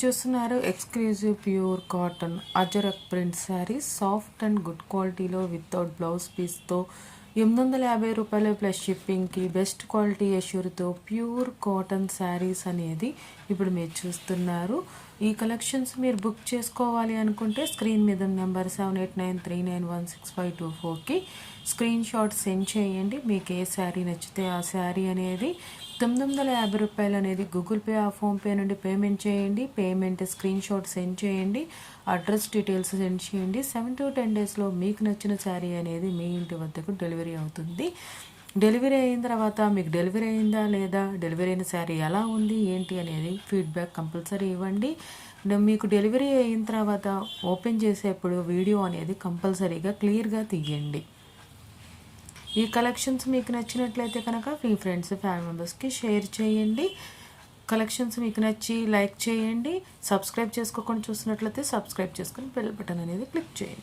చూస్తున్నారు exclusive pure cotton Ajrak print saris soft and good క్వాలిటీలో without blouse పీస్తో 850 రూపాయలు ప్లస్ షిప్పింగ్కి బెస్ట్ క్వాలిటీ ఎష్యూర్తో ప్యూర్ కాటన్ శారీస్ అనేది ఇప్పుడు మీరు చూస్తున్నారు. ఈ కలెక్షన్స్ మీరు బుక్ చేసుకోవాలి అనుకుంటే స్క్రీన్ మీద నెంబర్ 7893916524కి స్క్రీన్ షాట్ సెండ్ చేయండి. మీకు ఏ శారీ నచ్చితే ఆ శారీ అనేది 950 రూపాయలు అనేది గూగుల్ పే ఆ ఫోన్పే నుండి పేమెంట్ చేయండి. పేమెంట్ స్క్రీన్ షాట్ సెండ్ చేయండి, అడ్రస్ డీటెయిల్స్ సెండ్ చేయండి. 7 to 10 డేస్లో మీకు నచ్చిన శారీ అనేది మీ ఇంటి వద్దకు డెలివరీ అవుతుంది. డెలివరీ అయిన తర్వాత మీకు డెలివరీ అయిందా లేదా, డెలివరీ అయిన శారీ ఎలా ఉంది ఏంటి అనేది ఫీడ్బ్యాక్ కంపల్సరీ ఇవ్వండి. మీకు డెలివరీ అయిన తర్వాత ఓపెన్ చేసేప్పుడు వీడియో అనేది కంపల్సరీగా క్లియర్గా తీయండి. ఈ కలెక్షన్స్ మీకు నచ్చినట్లయితే కనుక మీ ఫ్రెండ్స్ ఫ్యామిలీ మెంబర్స్కి షేర్ చేయండి. కలెక్షన్స్ మీకు నచ్చి లైక్ చేయండి. సబ్స్క్రైబ్ చేసుకోకుండా చూసినట్లయితే సబ్స్క్రైబ్ చేసుకొని బెల్ బటన్ అనేది క్లిక్ చేయండి.